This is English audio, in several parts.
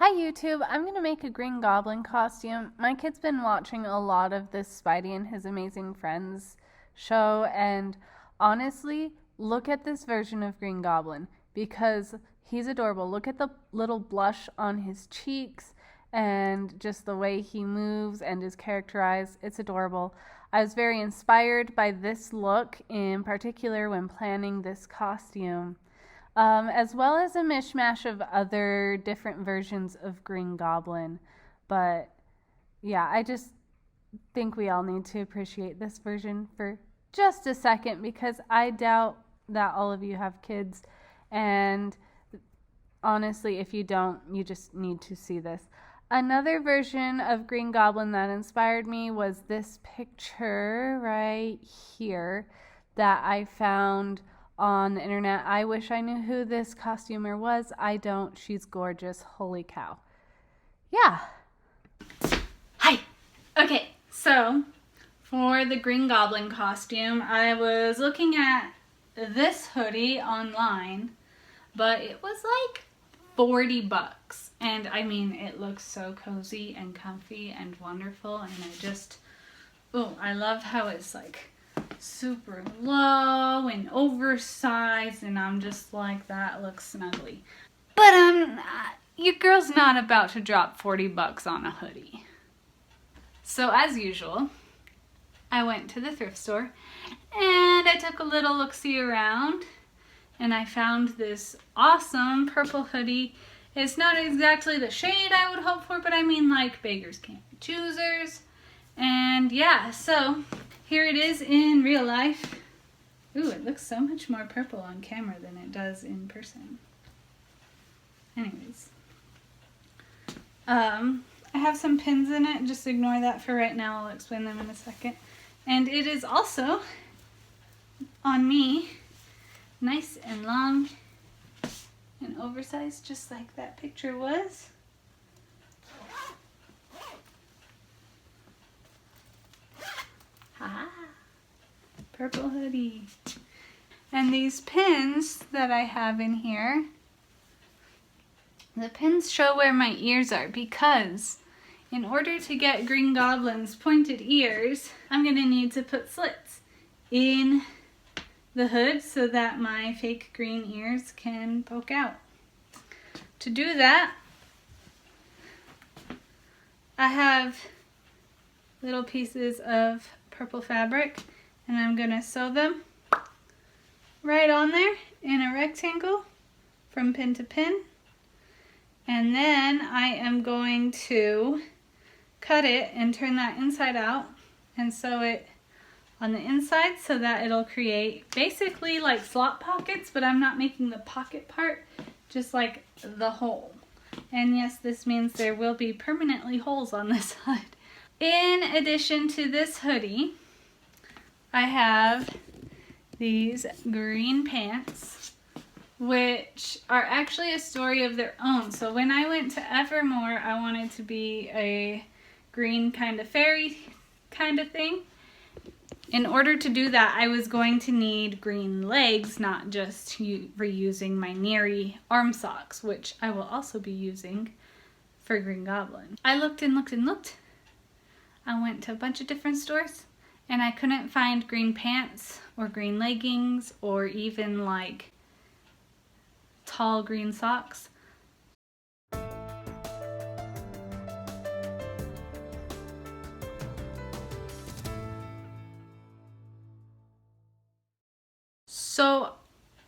Hi YouTube, I'm going to make a Green Goblin costume. My kid's been watching a lot of this Spidey and His Amazing Friends show, and honestly, look at this version of Green Goblin because he's adorable. Look at the little blush on his cheeks and just the way he moves and is characterized. It's adorable. I was very inspired by this look in particular when planning this costume. As well as a mishmash of other different versions of Green Goblin. But yeah, I just think we all need to appreciate this version for just a second because I doubt that all of you have kids. And honestly, if you don't, you just need to see this. Another version of Green Goblin that inspired me was this picture right here that I found on the internet. I wish I knew who this costumer was. I don't. She's gorgeous. Holy cow. Yeah. Hi. Okay, so for the Green Goblin costume, I was looking at this hoodie online, but it was like $40. And I mean, it looks so cozy and comfy and wonderful. And I love how it's like super low and oversized, and I'm just like, that looks snuggly. But your girl's not about to drop $40 on a hoodie. So as usual, I went to the thrift store and I took a little look-see around and I found this awesome purple hoodie. It's not exactly the shade I would hope for, but I mean, like, beggars can't be choosers. And yeah, so here it is in real life. Ooh, it looks so much more purple on camera than it does in person. Anyways. I have some pins in it. Just ignore that for right now. I'll explain them in a second. And it is also, on me, nice and long and oversized, just like that picture was. Haha, purple hoodie. And these pins that I have in here, the pins show where my ears are because in order to get Green Goblin's pointed ears, I'm going to need to put slits in the hood so that my fake green ears can poke out. To do that, I have little pieces of purple fabric and I'm going to sew them right on there in a rectangle from pin to pin. And then I am going to cut it and turn that inside out and sew it on the inside so that it'll create basically like slot pockets, but I'm not making the pocket part, just like the hole. And yes, this means there will be permanently holes on this hood. In addition to this hoodie, I have these green pants, which are actually a story of their own. So when I went to Evermore, I wanted to be a green kind of fairy kind of thing. In order to do that, I was going to need green legs, not just reusing my Neri arm socks, which I will also be using for Green Goblin. I looked and looked and looked. I went to a bunch of different stores and I couldn't find green pants or green leggings or even like tall green socks. So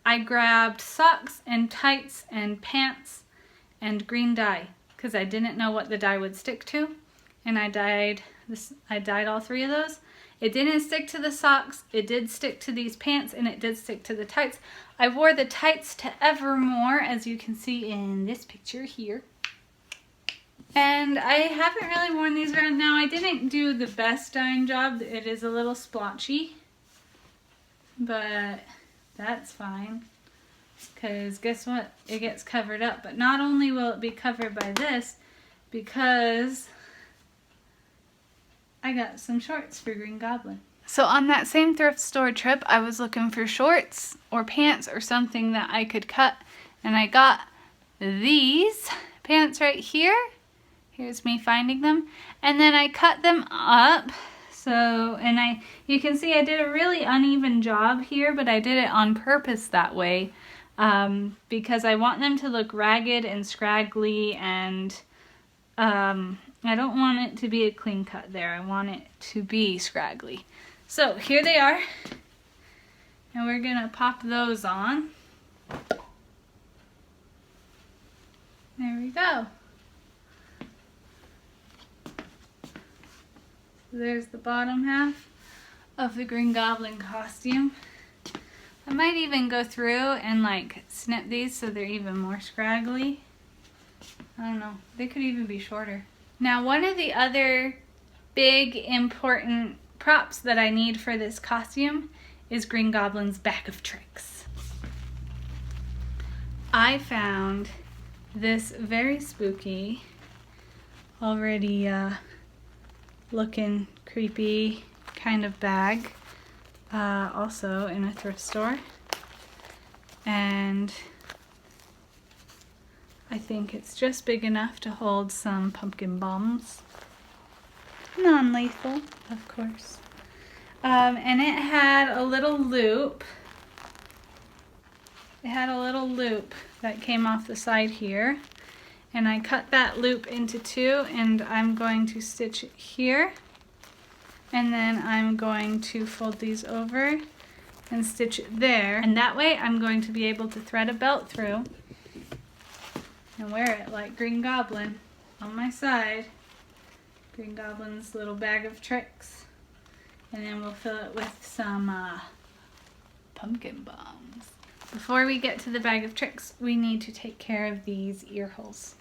I grabbed socks and tights and pants and green dye because I didn't know what the dye would stick to, and I dyed all three of those. It didn't stick to the socks, it did stick to these pants, and it did stick to the tights. I wore the tights to Evermore, as you can see in this picture here. And I haven't really worn these around now. I didn't do the best dyeing job. It is a little splotchy, but that's fine. Because guess what? It gets covered up. But not only will it be covered by this, because I got some shorts for Green Goblin. So on that same thrift store trip, I was looking for shorts or pants or something that I could cut. And I got these pants right here. Here's me finding them. And then I cut them up. So, and you can see I did a really uneven job here, but I did it on purpose that way because I want them to look ragged and scraggly, and I don't want it to be a clean cut there. I want it to be scraggly. So here they are, and we're gonna pop those on. There we go. There's the bottom half of the Green Goblin costume. I might even go through and like snip these so they're even more scraggly. I don't know, they could even be shorter. Now, one of the other big important props that I need for this costume is Green Goblin's bag of tricks. I found this very spooky, already looking creepy kind of bag, also in a thrift store, and I think it's just big enough to hold some pumpkin bombs. Non-lethal, of course. And it had a little loop. It had a little loop that came off the side here. And I cut that loop into two, and I'm going to stitch it here. And then I'm going to fold these over and stitch it there. And that way I'm going to be able to thread a belt through and wear it like Green Goblin on my side. Green Goblin's little bag of tricks. And then we'll fill it with some pumpkin bombs. Before we get to the bag of tricks, we need to take care of these ear holes.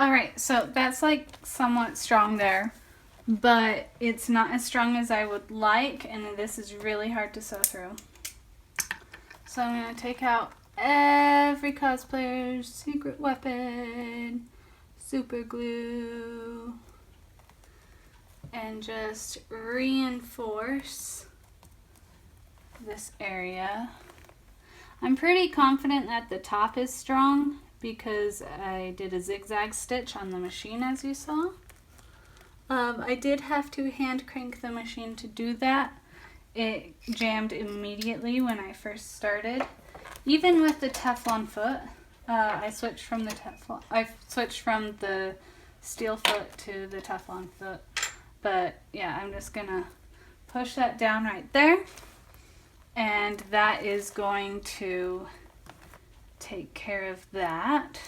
Alright, so that's like somewhat strong there, but it's not as strong as I would like, and this is really hard to sew through. So I'm going to take out every cosplayer's secret weapon, super glue, and just reinforce this area. I'm pretty confident that the top is strong because I did a zigzag stitch on the machine, as you saw. I did have to hand crank the machine to do that. It jammed immediately when I first started. Even with the Teflon foot, I switched from the steel foot to the Teflon foot. But yeah, I'm just gonna push that down right there, and that is going to take care of that.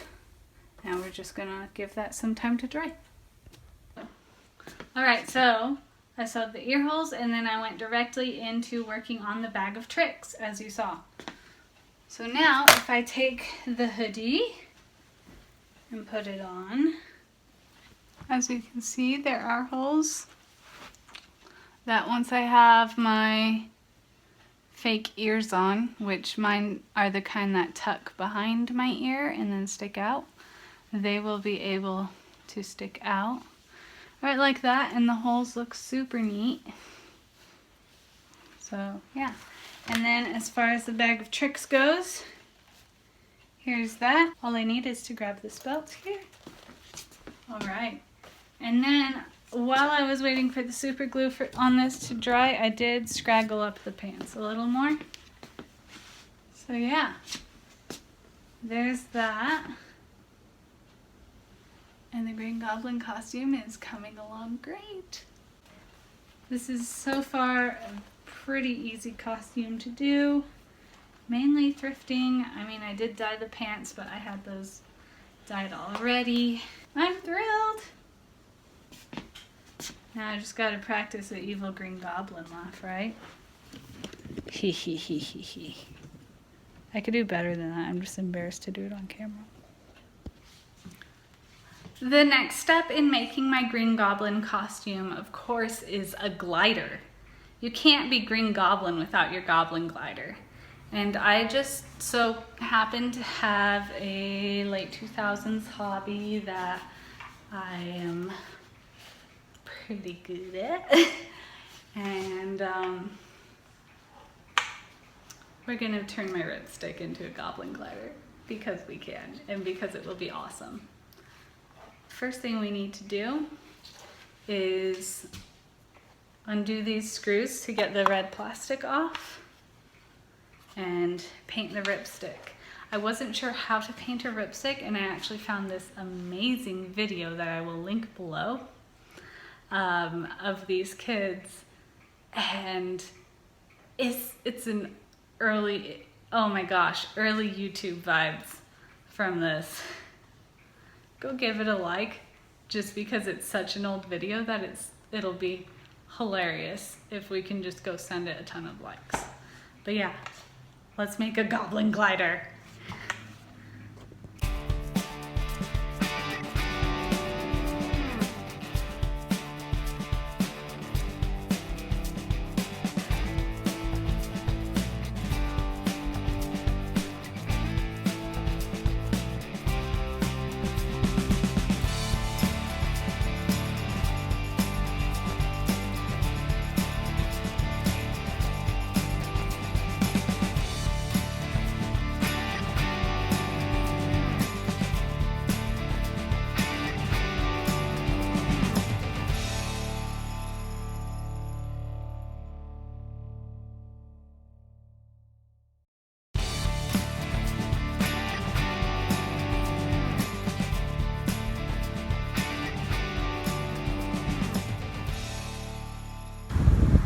Now we're just gonna give that some time to dry. Alright, so I sewed the ear holes, and then I went directly into working on the bag of tricks, as you saw. So now if I take the hoodie and put it on, as you can see, there are holes that once I have my fake ears on, which mine are the kind that tuck behind my ear and then stick out, they will be able to stick out right like that, and the holes look super neat. So yeah, and then as far as the bag of tricks goes, Here's that. All I need is to grab this belt here. All right. And then while I was waiting for the super glue on this to dry, I did scraggle up the pants a little more. So yeah, there's that. And the Green Goblin costume is coming along great. This is so far a pretty easy costume to do. Mainly thrifting. I mean, I did dye the pants, but I had those dyed already. I'm thrilled. Now I just gotta practice the evil Green Goblin laugh, right? Hee hee hee hee hee. I could do better than that. I'm just embarrassed to do it on camera. The next step in making my Green Goblin costume, of course, is a glider. You can't be Green Goblin without your Goblin glider. And I just so happen to have a late 2000s hobby that I am pretty good at. And we're gonna turn my ripstick into a Goblin glider because we can and because it will be awesome. First thing we need to do is undo these screws to get the red plastic off and paint the ripstick. I wasn't sure how to paint a ripstick, and I actually found this amazing video that I will link below of these kids, and it's an early, oh my gosh, early YouTube vibes from this. Go give it a like, just because it's such an old video that it'll be hilarious if we can just go send it a ton of likes. But yeah, let's make a Goblin glider.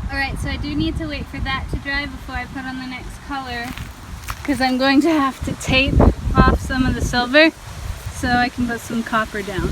Alright, so I do need to wait for that to dry before I put on the next color, because I'm going to have to tape off some of the silver so I can put some copper down.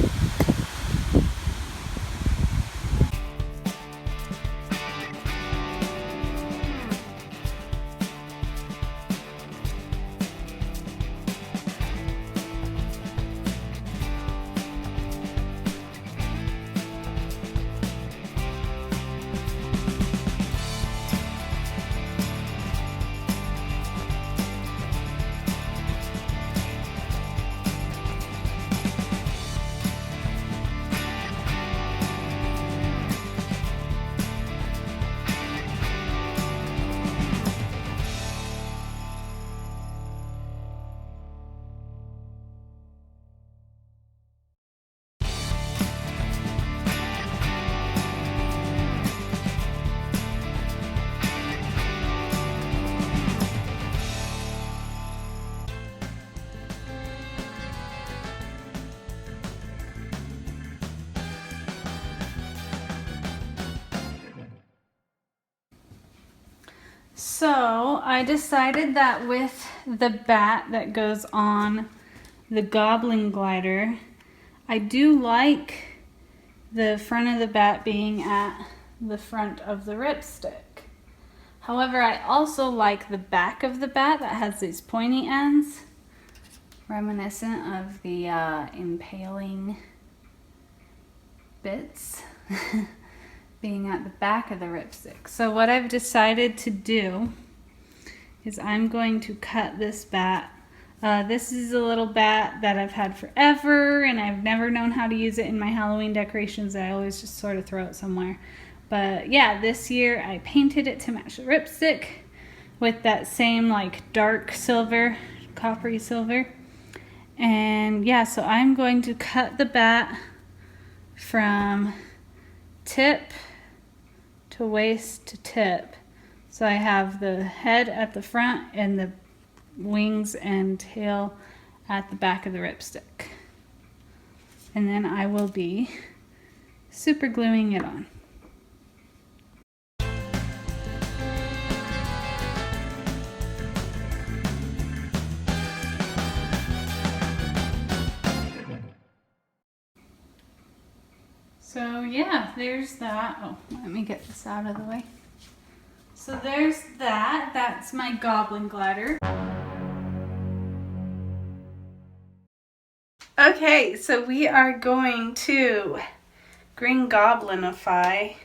So I decided that with the bat that goes on the Goblin glider, I do like the front of the bat being at the front of the ripstick. However, I also like the back of the bat that has these pointy ends, reminiscent of the impaling bits. Being at the back of the ripstick. So what I've decided to do is I'm going to cut this bat. This is a little bat that I've had forever, and I've never known how to use it in my Halloween decorations. I always just sort of throw it somewhere. But yeah, this year I painted it to match the ripstick with that same like dark silver, coppery silver. And yeah, so I'm going to cut the bat from tip to waist to tip. So I have the head at the front and the wings and tail at the back of the ripstick. And then I will be super gluing it on. So yeah, there's that. Oh, let me get this out of the way. So there's that. That's my goblin glider. Okay, so we are going to Green Goblinify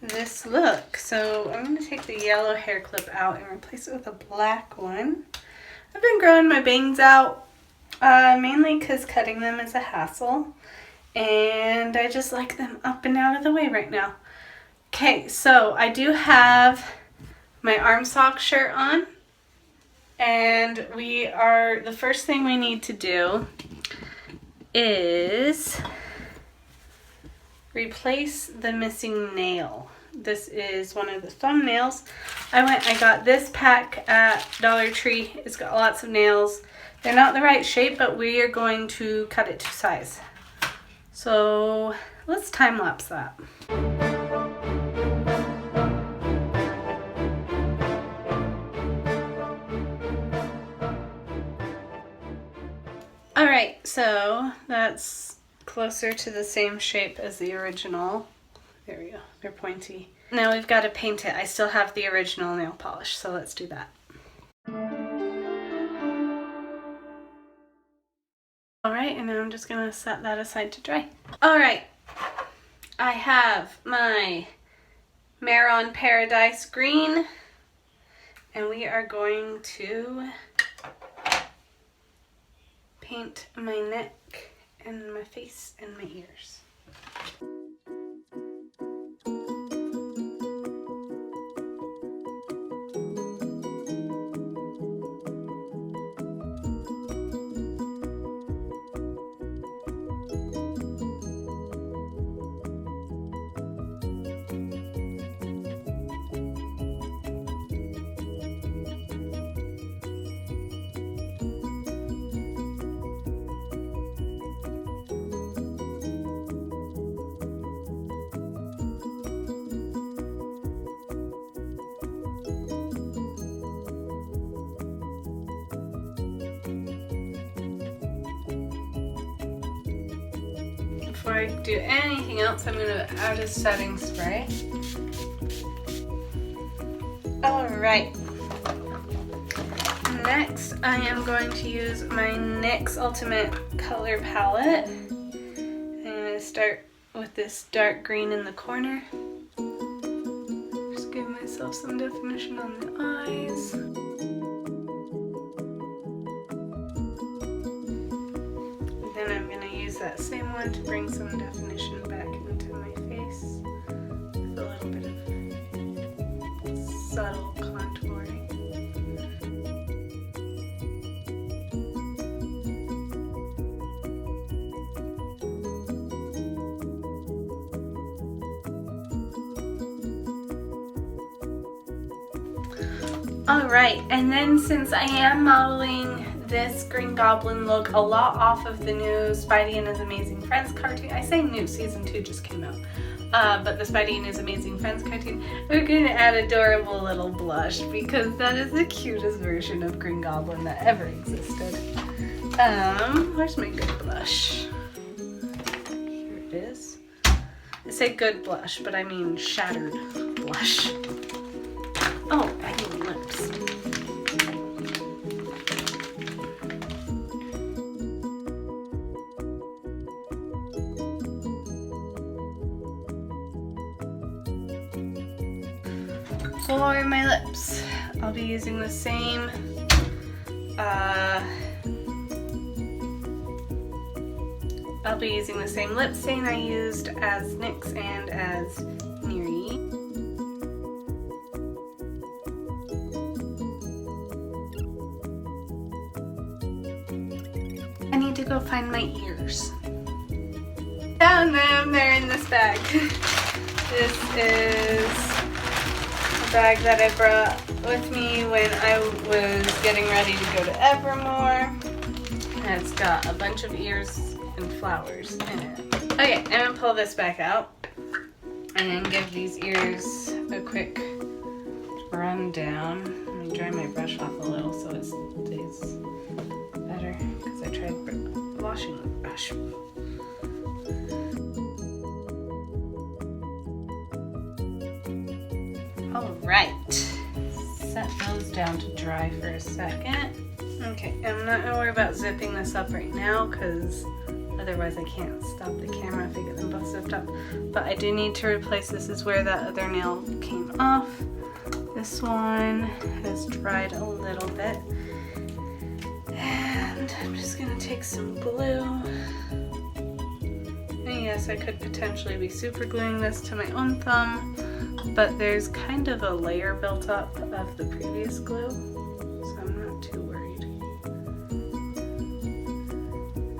this look. So I'm going to take the yellow hair clip out and replace it with a black one. I've been growing my bangs out mainly because cutting them is a hassle. And I just like them up and out of the way right now. Okay, so I do have my arm sock shirt on. And the first thing we need to do is replace the missing nail. This is one of the thumbnails. I got this pack at Dollar Tree. It's got lots of nails. They're not the right shape, but we are going to cut it to size. So let's time lapse that. Alright, so that's closer to the same shape as the original. There we go, they're pointy. Now we've got to paint it. I still have the original nail polish, so let's do that. Alright, and now I'm just going to set that aside to dry. Alright, I have my Maron Paradise Green, and we are going to paint my neck and my face and my ears. Before I do anything else, I'm going to add a setting spray. Alright. Next, I am going to use my NYX Ultimate Color Palette. I'm going to start with this dark green in the corner. Just give myself some definition on the eyes. Then I'm going to use that same one to bring some definition back into my face with a little bit of subtle contouring. Alright, and then since I am modeling this Green Goblin look a lot off of the new Spidey and His Amazing Friends cartoon. I say new, season 2 just came out. But the Spidey and His Amazing Friends cartoon, we're going to add adorable little blush because that is the cutest version of Green Goblin that ever existed. Where's my good blush? Here it is. I say good blush, but I mean shattered blush. Oh, I need lips. For my lips, I'll be using the same lip stain I used as NYX and as Neri. go find my ears. Found them, they're in this bag. This is a bag that I brought with me when I was getting ready to go to Evermore. And it's got a bunch of ears and flowers in it. Okay, I'm gonna pull this back out and give these ears a quick run down. Let me dry my brush off a little so it stays better because I tried washing the brush. Alright, set those down to dry for a second. Okay, I'm not going to worry about zipping this up right now because otherwise I can't stop the camera if I get them both zipped up. But I do need to replace, this is where that other nail came off. This one has dried a little bit. And I'm just going to take some glue. And yes, I could potentially be super gluing this to my own thumb, but there's kind of a layer built up of the previous glue, so I'm not too worried.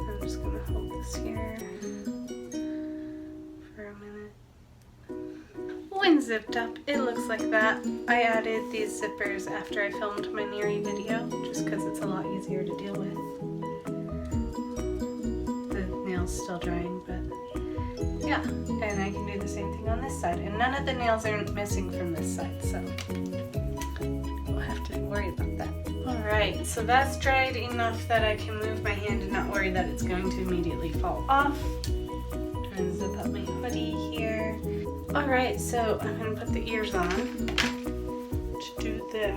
I'm just going to hold this here for a minute. When zipped up, it looks like that. I added these zippers after I filmed my Neri video, just because it's a lot easier to deal with. The nail's still drying, but yeah, and I can do the same thing on this side. And none of the nails are missing from this side, so we'll have to worry about that. Alright, so that's dried enough that I can move my hand and not worry that it's going to immediately fall off. Trying to zip up my hoodie here. Alright, so I'm going to put the ears on. To do that,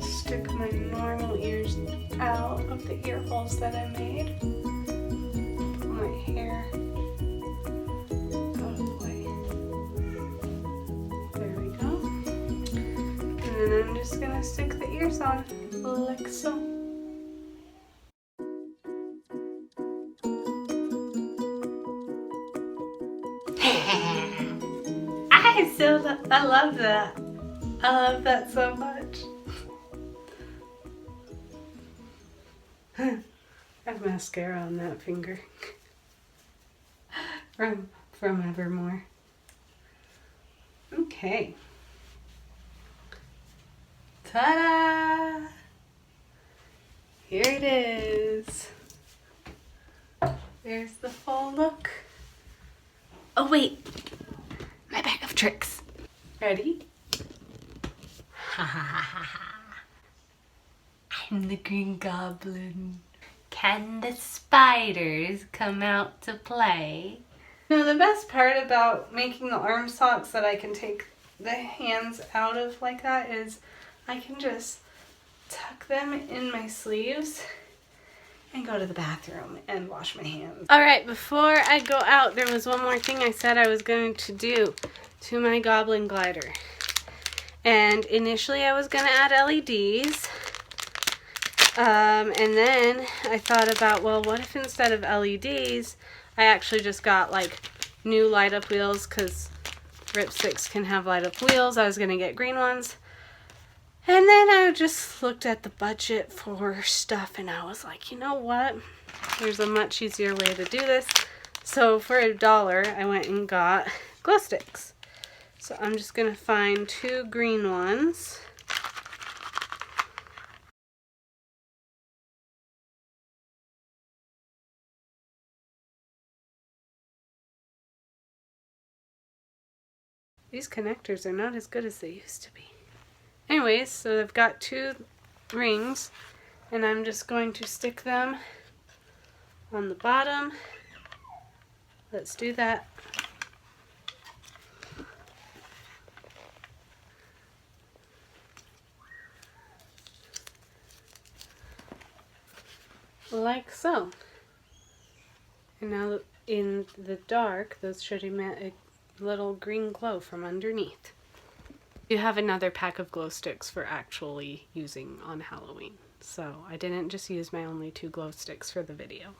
stick my normal ears out of the ear holes that I made. Put my hair out of the way. There we go. And then I'm just going to stick the ears on like so. I love that. I love that so much. I have mascara on that finger from Evermore. Okay. Ta-da! Here it is. There's the full look. Oh wait, my bag of tricks. Ready? Ha ha ha ha ha. I'm the Green Goblin. Can the spiders come out to play? Now the best part about making the arm socks that I can take the hands out of like that is I can just tuck them in my sleeves and go to the bathroom and wash my hands. Alright, before I go out, there was one more thing I said I was going to do to my Goblin glider. And initially I was going to add LEDs. And then I thought about, well, what if instead of LEDs, I actually just got like new light up wheels, because Ripsticks can have light up wheels. I was going to get green ones. And then I just looked at the budget for stuff and I was like, you know what? There's a much easier way to do this. So for $1, I went and got glow sticks. So I'm just going to find 2 green ones. These connectors are not as good as they used to be. Anyways, so I've got 2 rings and I'm just going to stick them on the bottom. Let's do that. Like so. And now in the dark, those should emit a little green glow from underneath. You have another pack of glow sticks for actually using on Halloween. So I didn't just use my only 2 glow sticks for the video.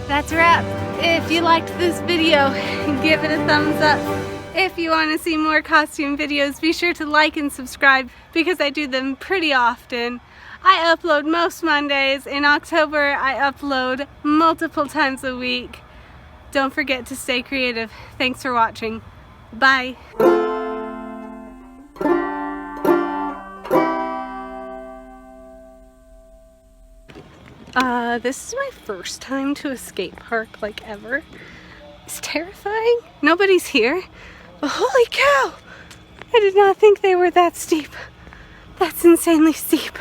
That's a wrap. If you liked this video, give it a thumbs up. If you want to see more costume videos, be sure to like and subscribe because I do them pretty often. I upload most Mondays. In October, I upload multiple times a week. Don't forget to stay creative. Thanks for watching. Bye. This is my first time to a skate park, like, ever. It's terrifying. Nobody's here. But holy cow! I did not think they were that steep. That's insanely steep.